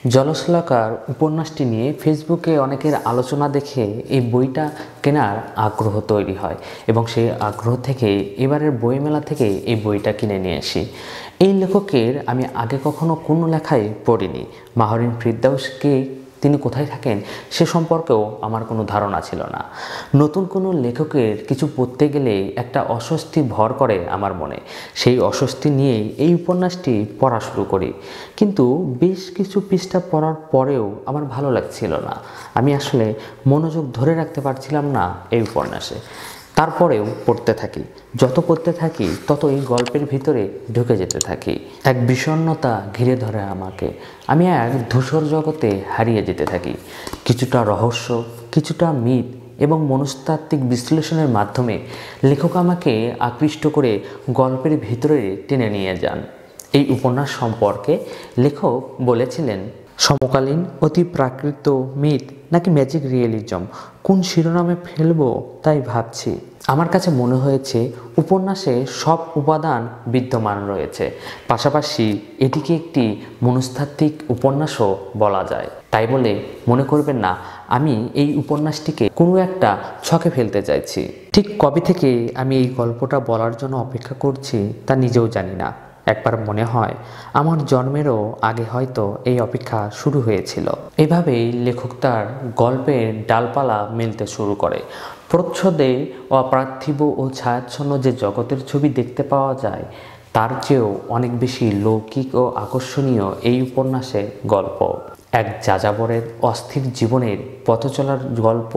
জলশলাকার উপন্যাসটি নিয়ে ফেসবুকে অনেকের আলোচনা দেখে এই বইটা কেনার আগ্রহ তৈরি হয় এবং সেই আগ্রহ থেকে এবারের বইমেলা থেকে এই বইটা কিনে নিয়ে আসি। এই লেখকের আমি আগে কখনো কোনো লেখাই পড়িনি। মাহরিন ফিরদাউসকে তিনি কোথায় থাকেন সে সম্পর্কেও আমার কোনো ধারণা ছিল না। নতুন কোনো লেখকের কিছু পড়তে গেলে একটা অস্বস্তি ভর করে আমার মনে। সেই অস্বস্তি নিয়েই এই উপন্যাসটি পড়া শুরু করি, কিন্তু বেশ কিছু পৃষ্ঠা পড়ার পরেও আমার ভালো লাগছিল না। আমি আসলে মনোযোগ ধরে রাখতে পারছিলাম না এই উপন্যাসে। তারপরেও পড়তে থাকি, যত পড়তে থাকি তত এই গল্পের ভিতরে ঢুকে যেতে থাকি। এক বিষণ্ণতা ঘিরে ধরে আমাকে। আমি এক ধূসর জগতে হারিয়ে যেতে থাকি। কিছুটা রহস্য, কিছুটা মিথ এবং মনস্তাত্ত্বিক বিশ্লেষণের মাধ্যমে লেখক আমাকে আকৃষ্ট করে গল্পের ভিতরে টেনে নিয়ে যান। এই উপন্যাস সম্পর্কে লেখক বলেছিলেন, সমকালীন অতি প্রাকৃত মিথ নাকি ম্যাজিক রিয়েলিজম, কোন শিরোনামে ফেলবো তাই ভাবছি। আমার কাছে মনে হয়েছে উপন্যাসে সব উপাদান বিদ্যমান রয়েছে, পাশাপাশি এটিকে একটি মনস্তাত্ত্বিক উপন্যাসও বলা যায়। তাই বলে মনে করবেন না আমি এই উপন্যাসটিকে কোনো একটা ছকে ফেলতে চাইছি। ঠিক কবে থেকে আমি এই গল্পটা বলার জন্য অপেক্ষা করছি তা নিজেও জানি না। একবার মনে হয় আমার জন্মেরও আগে হয়তো এই অপেক্ষা শুরু হয়েছিল। এভাবেই লেখক তার গল্পের ডালপালা মেলতে শুরু করে। প্রচ্ছদে অপার্থিব ও ছায়াচ্ছন্ন যে জগতের ছবি দেখতে পাওয়া যায় তার চেয়েও অনেক বেশি লৌকিক ও আকর্ষণীয় এই উপন্যাসের গল্প। এক যাযাবরের অস্থির জীবনের পথ চলার গল্প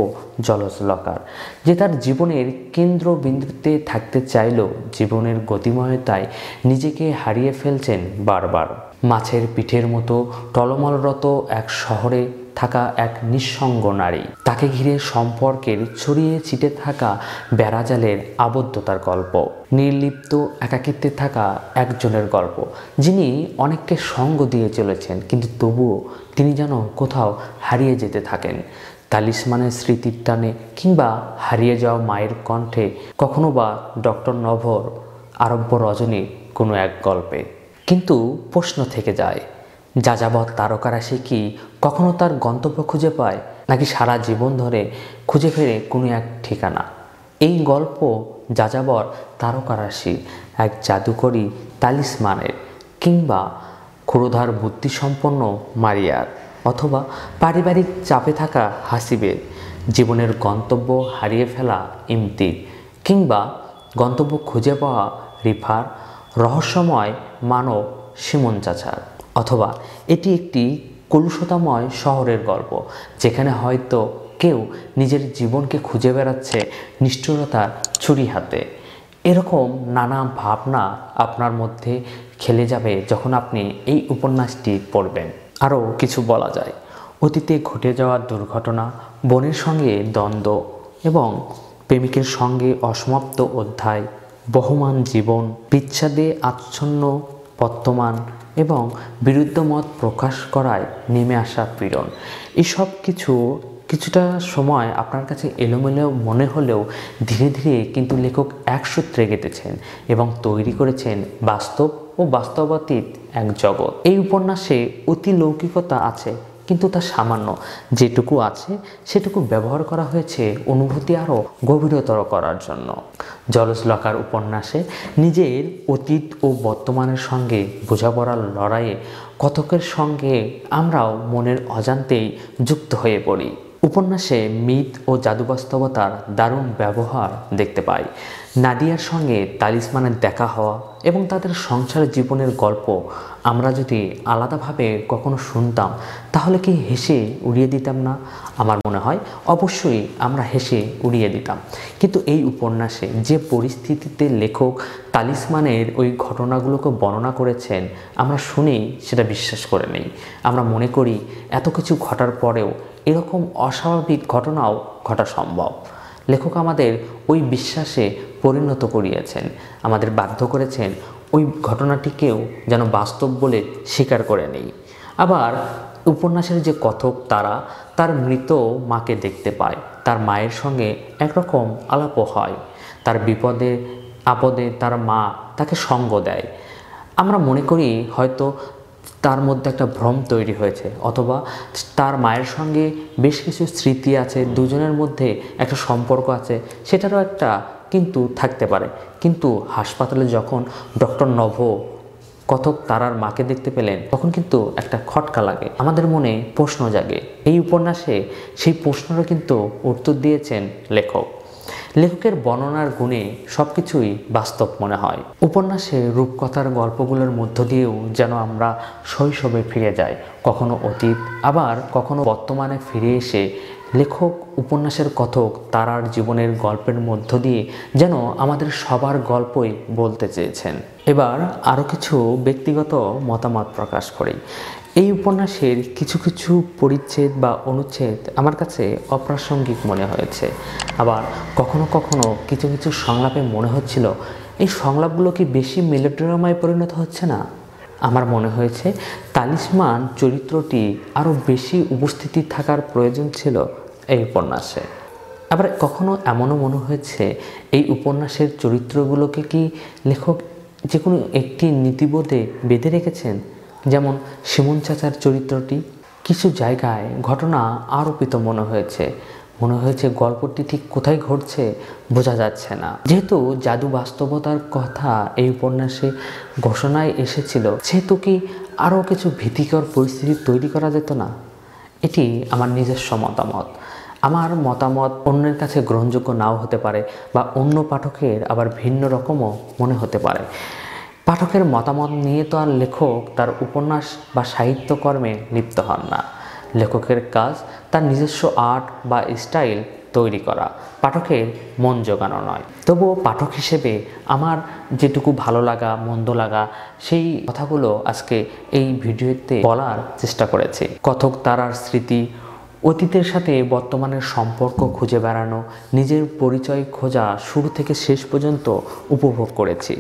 জলশলাকার, যে তার জীবনের কেন্দ্রবিন্দুতে থাকতে চাইলেও জীবনের গতিময়তায় নিজেকে হারিয়ে ফেলছেন বারবার। মাছের পিঠের মতো টলমলরত এক শহরে থাকা এক নিঃসঙ্গ নারী, তাকে ঘিরে সম্পর্কের ছড়িয়ে ছিটে থাকা বেড়াজালের আবদ্ধতার গল্প। নির্লিপ্ত একাকিত্বে থাকা একজনের গল্প, যিনি অনেককে সঙ্গ দিয়ে চলেছেন, কিন্তু তবুও তিনি যেন কোথাও হারিয়ে যেতে থাকেন। তালিসমানের স্মৃতির টানে কিংবা হারিয়ে যাওয়া মায়ের কণ্ঠে, কখনো বা ডক্টর নভর আরব্য রজনীর কোনো এক গল্পে। কিন্তু প্রশ্ন থেকে যায়, যাযাবর তারকারাশি কি কখনো তার গন্তব্য খুঁজে পায়, নাকি সারা জীবন ধরে খুঁজে ফেরে কোনো এক ঠিকানা? এই গল্প যাযাবর তারকারাশি, এক জাদুকরী তালিসমানের, কিংবা ক্ষুরধার বুদ্ধিসম্পন্ন মারিয়ার, অথবা পারিবারিক চাপে থাকা হাসিবের, জীবনের গন্তব্য হারিয়ে ফেলা ইমতির, কিংবা গন্তব্য খুঁজে পাওয়া রিফার, রহস্যময় মানব সিমন চাচার। অথবা এটি একটি কলুষতাময় শহরের গল্প, যেখানে হয়তো কেউ নিজের জীবনকে খুঁজে বেড়াচ্ছে নিষ্ঠুরতার ছুরি হাতে। এরকম নানা ভাবনা আপনার মধ্যে খেলে যাবে যখন আপনি এই উপন্যাসটি পড়বেন। আরও কিছু বলা যায়, অতীতে ঘটে যাওয়া দুর্ঘটনা, বোনের সঙ্গে দ্বন্দ্ব এবং প্রেমিকের সঙ্গে অসমাপ্ত অধ্যায়, বহমান জীবন, বিচ্ছেদে আচ্ছন্ন বর্তমান এবং বিরুদ্ধ মত প্রকাশ করায় নেমে আসা পীড়ন। এসব কিছুটা সময় আপনার কাছে এলোমেলো মনে হলেও ধীরে ধীরে কিন্তু লেখক এক সূত্রে গেঁথেছেন এবং তৈরি করেছেন বাস্তব ও বাস্তবাতীত এক জগৎ। এই উপন্যাসে অতি লৌকিকতা আছে, কিন্তু তা সামান্য। যেটুকু আছে সেটুকু ব্যবহার করা হয়েছে অনুভূতি আরও গভীরতর করার জন্য। জলশলাকার উপন্যাসে নিজের অতীত ও বর্তমানের সঙ্গে বোঝাপড়ার লড়াইয়ে কথকের সঙ্গে আমরাও মনের অজান্তেই যুক্ত হয়ে পড়ি। উপন্যাসে মিথ ও জাদুবাস্তবতার দারুণ ব্যবহার দেখতে পাই। নাদিয়ার সঙ্গে তালিসমানের দেখা হওয়া এবং তাদের সংসার জীবনের গল্প আমরা যদি আলাদাভাবে কখনো শুনতাম তাহলে কি হেসে উড়িয়ে দিতাম না? আমার মনে হয় অবশ্যই আমরা হেসে উড়িয়ে দিতাম। কিন্তু এই উপন্যাসে যে পরিস্থিতিতে লেখক তালিসমানের ওই ঘটনাগুলোকে বর্ণনা করেছেন, আমরা শুনেই সেটা বিশ্বাস করে নেই। আমরা মনে করি এত কিছু ঘটার পরেও এরকম অস্বাভাবিক ঘটনাও ঘটা সম্ভব। লেখক আমাদের ওই বিশ্বাসে পরিণত করিয়েছেন, আমাদের বাধ্য করেছেন ওই ঘটনাটিকেও যেন বাস্তব বলে স্বীকার করে নেই। আবার উপন্যাসের যে কথক তার মৃত মাকে দেখতে পায়, তার মায়ের সঙ্গে একরকম আলাপও হয়, তার বিপদে আপদে তার মা তাকে সঙ্গ দেয়। আমরা মনে করি হয়তো তার মধ্যে একটা ভ্রম তৈরি হয়েছে, অথবা তার মায়ের সঙ্গে বেশ কিছু স্মৃতি আছে, দুজনের মধ্যে একটা সম্পর্ক আছে, সেটারও একটা কিন্তু থাকতে পারে। কিন্তু হাসপাতালে যখন ডক্টর নভ কথক তারার মাকে দেখতে পেলেন, তখন কিন্তু একটা খটকা লাগে, আমাদের মনে প্রশ্ন জাগে। এই উপন্যাসে সেই প্রশ্নেরও কিন্তু উত্তর দিয়েছেন লেখক। লেখকের বর্ণনার গুণে সব কিছুই বাস্তব মনে হয়। উপন্যাসে রূপকথার গল্পগুলোর মধ্য দিয়েও যেন আমরা শৈশবে ফিরে যাই, কখনো অতীত, আবার কখনো বর্তমানে ফিরে এসে লেখক উপন্যাসের কথক তারার জীবনের গল্পের মধ্য দিয়ে যেন আমাদের সবার গল্পই বলতে চেয়েছেন। এবার আরও কিছু ব্যক্তিগত মতামত প্রকাশ করি। এই উপন্যাসের কিছু কিছু পরিচ্ছেদ বা অনুচ্ছেদ আমার কাছে অপ্রাসঙ্গিক মনে হয়েছে, আবার কখনো কখনো কিছু কিছু সংলাপে মনে হচ্ছিল এই সংলাপগুলো কি বেশি মেলোড্রামায় পরিণত হচ্ছে না। আমার মনে হয়েছে তালিসমান চরিত্রটি আরও বেশি উপস্থিতি থাকার প্রয়োজন ছিল এই উপন্যাসে। আবার কখনো এমনও মনে হয়েছে এই উপন্যাসের চরিত্রগুলোকে কি লেখক যে কোনো একটি নীতিবোধে বেঁধে রেখেছেন, যেমন শিমুন চাচার চরিত্রটি। কিছু জায়গায় ঘটনা আরোপিত মনে হয়েছে গল্পটি ঠিক কোথায় ঘটছে বোঝা যাচ্ছে না। যেহেতু জাদু বাস্তবতার কথা এই উপন্যাসে ঘোষণায় এসেছিল, সেহেতু কি আরও কিছু ভীতিকর পরিস্থিতি তৈরি করা যেত না? এটি আমার নিজস্ব মতামত। আমার মতামত অন্যের কাছে গ্রহণযোগ্য নাও হতে পারে, বা অন্য পাঠকের আবার ভিন্ন রকমও মনে হতে পারে। পাঠকের মতামত নিয়ে তো আর লেখক তার উপন্যাস বা সাহিত্যকর্মে লিপ্ত হন না। লেখকের কাজ তার নিজস্ব আর্ট বা স্টাইল তৈরি করা, পাঠকের মন জোগানো নয়। তবুও পাঠক হিসেবে আমার যেটুকু ভালো লাগা মন্দ লাগা সেই কথাগুলো আজকে এই ভিডিওতে বলার চেষ্টা করেছি। কথক তারার স্মৃতি, অতীতের সাথে বর্তমানের সম্পর্ক খুঁজে বেড়ানো, নিজের পরিচয় খোঁজা শুরু থেকে শেষ পর্যন্ত উপভোগ করেছি।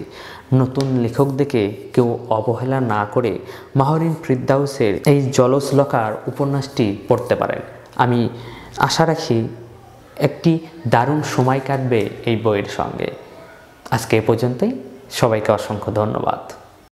নতুন লেখকদেরকে কেউ অবহেলা না করে মাহরিন ফিরদাউসের এই জলশ্লোকার উপন্যাসটি পড়তে পারেন। আমি আশা রাখি একটি দারুণ সময় কাটবে এই বইয়ের সঙ্গে। আজকে এ পর্যন্তই, সবাইকে অসংখ্য ধন্যবাদ।